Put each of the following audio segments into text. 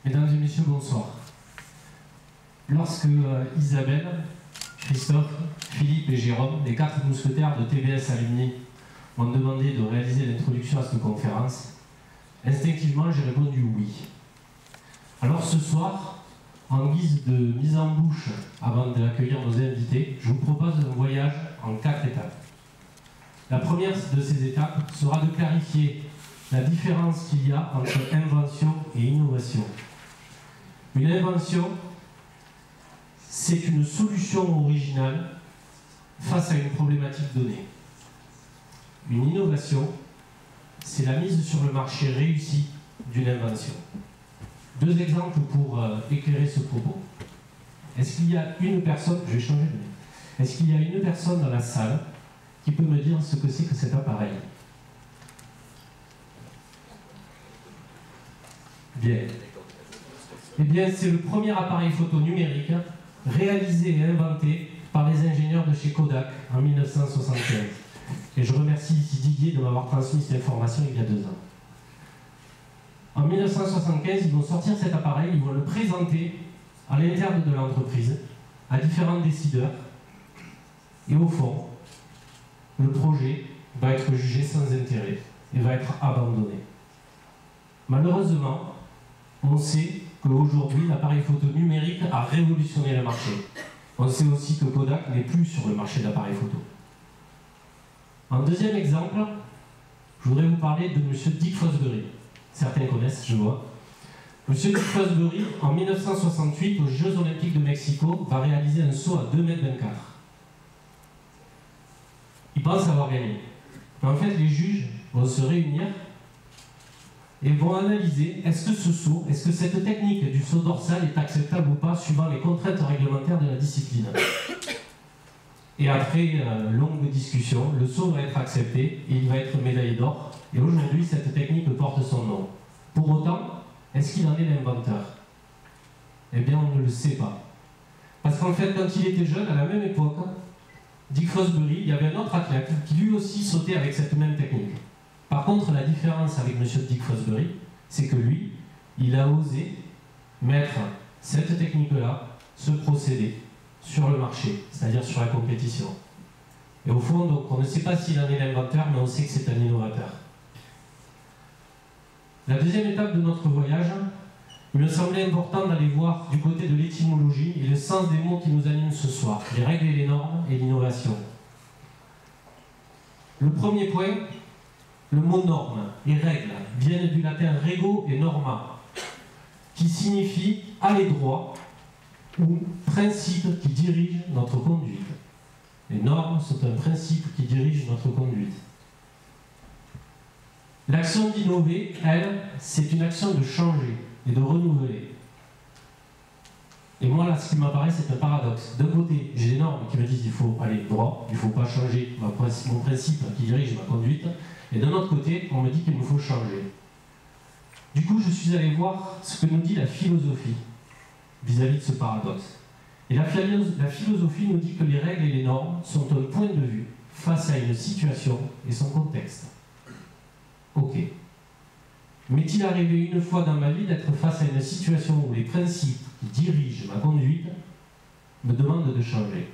Mesdames et messieurs, bonsoir. Lorsque Isabelle, Christophe, Philippe et Jérôme, les 4 mousquetaires de TVS Alumni, m'ont demandé de réaliser l'introduction à cette conférence, instinctivement j'ai répondu oui. Alors ce soir, en guise de mise en bouche avant d'accueillir nos invités, je vous propose un voyage en 4 étapes. La première de ces étapes sera de clarifier la différence qu'il y a entre invention et innovation. Une invention, c'est une solution originale face à une problématique donnée. Une innovation, c'est la mise sur le marché réussie d'une invention. 2 exemples pour éclairer ce propos. Est-ce qu'il y a une personne, je vais changer de main. Est-ce qu'il y a une personne dans la salle qui peut me dire ce que c'est que cet appareil? Bien. Eh bien, c'est le premier appareil photo numérique réalisé et inventé par les ingénieurs de chez Kodak en 1975. Et je remercie ici Didier de m'avoir transmis cette information il y a 2 ans. En 1975, ils vont sortir cet appareil, ils vont le présenter à l'interne de l'entreprise, à différents décideurs. Et au fond, le projet va être jugé sans intérêt et va être abandonné. Malheureusement, on sait qu'aujourd'hui, l'appareil photo numérique a révolutionné le marché. On sait aussi que Kodak n'est plus sur le marché d'appareils photo. En deuxième exemple, je voudrais vous parler de M. Dick Fosbury. Certains connaissent, je vois. M. Dick Fosbury, en 1968, aux Jeux Olympiques de Mexico, va réaliser un saut à 2,24 m. Il pense avoir gagné. Mais en fait, les juges vont se réunir et vont analyser est-ce que ce saut, est-ce que cette technique du saut dorsal est acceptable ou pas suivant les contraintes réglementaires de la discipline. Et après longue discussion, le saut va être accepté et il va être médaillé d'or. Et aujourd'hui, cette technique porte son nom. Pour autant, est-ce qu'il en est l'inventeur? Eh bien, on ne le sait pas. Parce qu'en fait, quand il était jeune, à la même époque, Dick Fosbury, il y avait un autre athlète qui lui aussi sautait avec cette même technique. Par contre, la différence avec M. Dick Fosbury, c'est que lui, il a osé mettre cette technique-là, ce procédé, sur le marché, c'est-à-dire sur la compétition. Et au fond, donc, on ne sait pas s'il en est l'inventeur, mais on sait que c'est un innovateur. La deuxième étape de notre voyage, il me semblait important d'aller voir du côté de l'étymologie et le sens des mots qui nous animent ce soir, les règles et les normes et l'innovation. Le premier point, le mot norme et règle viennent du latin rego et norma, qui signifie aller droit ou principe qui dirige notre conduite. Les normes sont un principe qui dirige notre conduite. L'action d'innover, elle, c'est une action de changer et de renouveler. Et moi, là, ce qui m'apparaît, c'est un paradoxe. D'un côté, j'ai des normes qui me disent qu'il faut aller droit, il ne faut pas changer mon principe qui dirige ma conduite. Et d'un autre côté, on me dit qu'il me faut changer. Du coup, je suis allé voir ce que nous dit la philosophie vis-à-vis de ce paradoxe. Et la philosophie nous dit que les règles et les normes sont un point de vue face à une situation et son contexte. Ok. M'est-il arrivé une fois dans ma vie d'être face à une situation où les principes qui dirigent ma conduite me demandent de changer?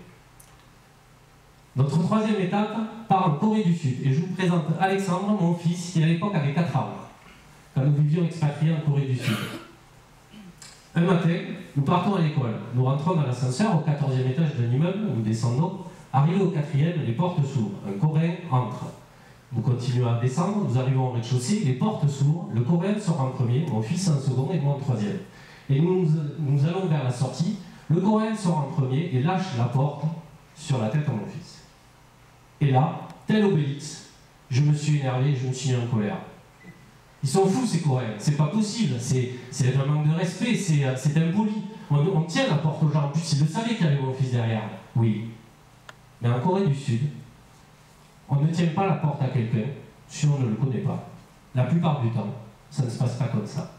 Notre troisième étape part en Corée du Sud. Et je vous présente Alexandre, mon fils, qui à l'époque avait 4 ans, quand nous vivions expatriés en Corée du Sud. Un matin, nous partons à l'école. Nous rentrons dans l'ascenseur au 14e étage d'un immeuble, nous descendons. Arrivé au 4e, les portes s'ouvrent. Un Coréen entre. Nous continuons à descendre, nous arrivons au rez-de-chaussée, les portes s'ouvrent, le Coréen sort en premier, mon fils en second et moi en 3e. Et nous allons vers la sortie, le Coréen sort en premier et lâche la porte sur la tête de mon fils. Et là, tel Obélix, je me suis énervé, je me suis mis en colère. Ils sont fous ces Coréens, c'est pas possible, c'est un manque de respect, c'est impoli. On tient la porte aux gens, en plus ils le savaient qu'il y avait mon fils derrière. Oui. Mais en Corée du Sud, on ne tient pas la porte à quelqu'un si on ne le connaît pas. La plupart du temps, ça ne se passe pas comme ça.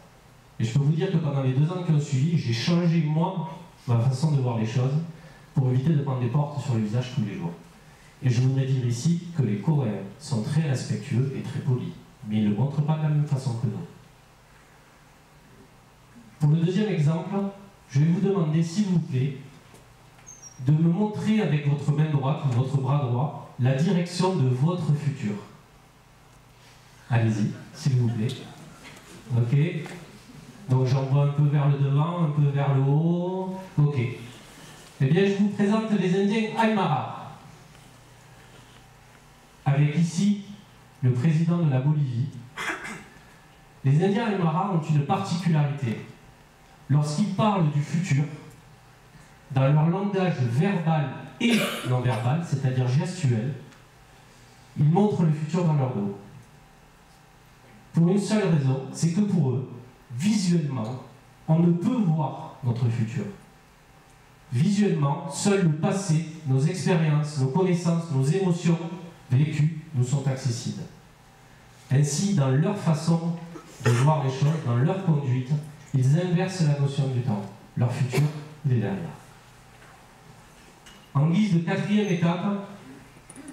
Et je peux vous dire que pendant les 2 ans qui ont suivi, j'ai changé moi, ma façon de voir les choses, pour éviter de prendre des portes sur le visage tous les jours. Et je voudrais dire ici que les Coréens sont très respectueux et très polis, mais ils ne le montrent pas de la même façon que nous. Pour le deuxième exemple, je vais vous demander, s'il vous plaît, de me montrer avec votre main droite ou votre bras droit la direction de votre futur. Allez-y, s'il vous plaît. Ok. Donc j'envoie un peu vers le devant, un peu vers le haut. Ok. Eh bien, je vous présente les Indiens Aymara. Avec ici le président de la Bolivie. Les Indiens Aymara ont une particularité. Lorsqu'ils parlent du futur, dans leur langage verbal et non verbal, c'est-à-dire gestuel, ils montrent le futur dans leur dos. Pour une seule raison, c'est que pour eux, visuellement, on ne peut voir notre futur. Visuellement, seul le passé, nos expériences, nos connaissances, nos émotions vécues nous sont accessibles. Ainsi, dans leur façon de voir les choses, dans leur conduite, ils inversent la notion du temps. Leur futur, il est derrière. En guise de quatrième étape,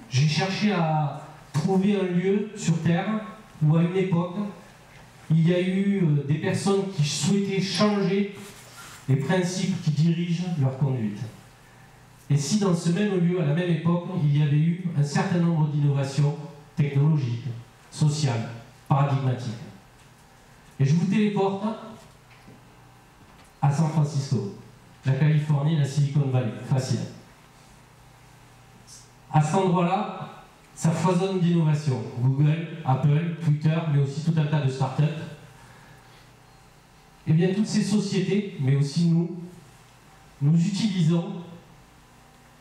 j'ai cherché à trouver un lieu sur Terre où à une époque, il y a eu des personnes qui souhaitaient changer les principes qui dirigent leur conduite. Et si dans ce même lieu, à la même époque, il y avait eu un certain nombre d'innovations technologiques, sociales, paradigmatiques. Et je vous téléporte à San Francisco, la Californie, la Silicon Valley, facile. À cet endroit-là, ça foisonne d'innovation. Google, Apple, Twitter, mais aussi tout un tas de startups. Et bien toutes ces sociétés, mais aussi nous utilisons,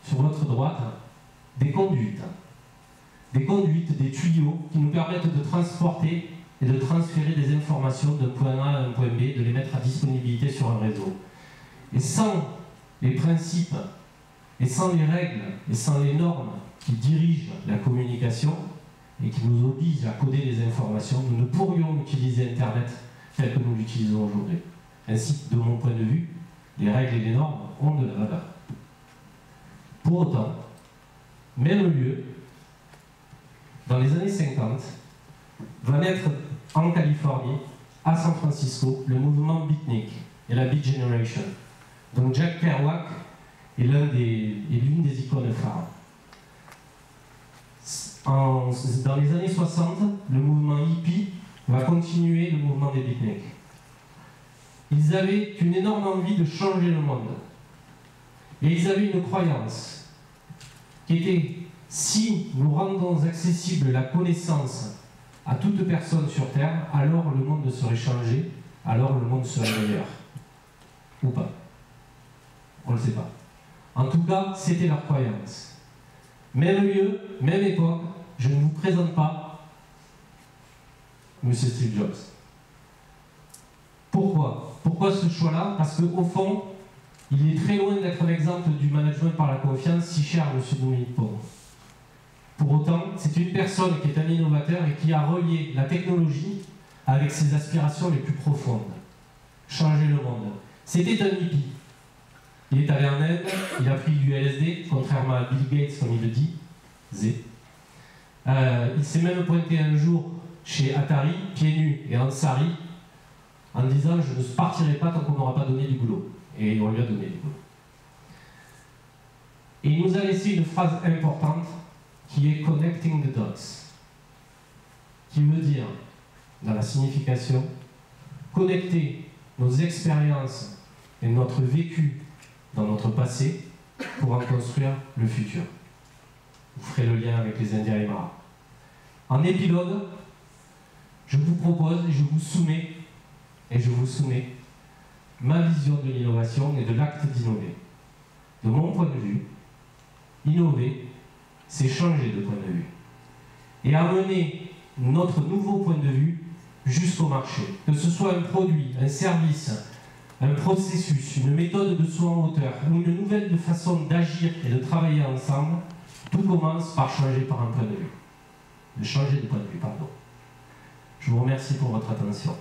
sur votre droite, des conduites. Des conduites, des tuyaux qui nous permettent de transporter et de transférer des informations d'un point A à un point B, de les mettre à disponibilité sur un réseau. Et sans les principes, et sans les règles, et sans les normes qui dirigent la communication et qui nous obligent à coder les informations, nous ne pourrions utiliser Internet tel que nous l'utilisons aujourd'hui. Ainsi, de mon point de vue, les règles et les normes ont de la valeur. Pour autant, même lieu, dans les années 50, va naître en Californie, à San Francisco, le mouvement beatnik et la Beat Generation. Donc Jack Kerouac est l'une des icônes phares. Dans les années 60, le mouvement hippie va continuer le mouvement des beatniks. Ils avaient une énorme envie de changer le monde. Et ils avaient une croyance qui était: si nous rendons accessible la connaissance à toute personne sur Terre, alors le monde serait changé, alors le monde serait meilleur. Ou pas. On ne le sait pas. En tout cas, c'était leur croyance. Même lieu, même époque, je ne vous présente pas M. Steve Jobs. Pourquoi? Pourquoi ce choix-là? Parce qu'au fond, il est très loin d'être un exemple du management par la confiance si cher à M. Dominique Pont. Pour autant, c'est une personne qui est un innovateur et qui a relié la technologie avec ses aspirations les plus profondes. Changer le monde. C'était un hippie. Il est allé en Inde, il a pris du LSD, contrairement à Bill Gates, comme il le dit, il s'est même pointé un jour chez Atari, pieds nus et en sari, en disant: je ne partirai pas tant qu'on ne m'aura pas donné du boulot. Et on lui a donné du boulot. Et il nous a laissé une phrase importante qui est connecting the dots, qui veut dire, dans la signification, connecter nos expériences et notre vécu dans notre passé pour en construire le futur. Vous ferez le lien avec les Indiens Aymara. En épilogue, je vous propose et je vous soumets ma vision de l'innovation et de l'acte d'innover. De mon point de vue, innover, c'est changer de point de vue et amener notre nouveau point de vue jusqu'au marché. Que ce soit un produit, un service, un processus, une méthode de saut en hauteur ou une nouvelle façon d'agir et de travailler ensemble, tout commence par changer par un point de vue. De changer de point de vue, pardon. Je vous remercie pour votre attention.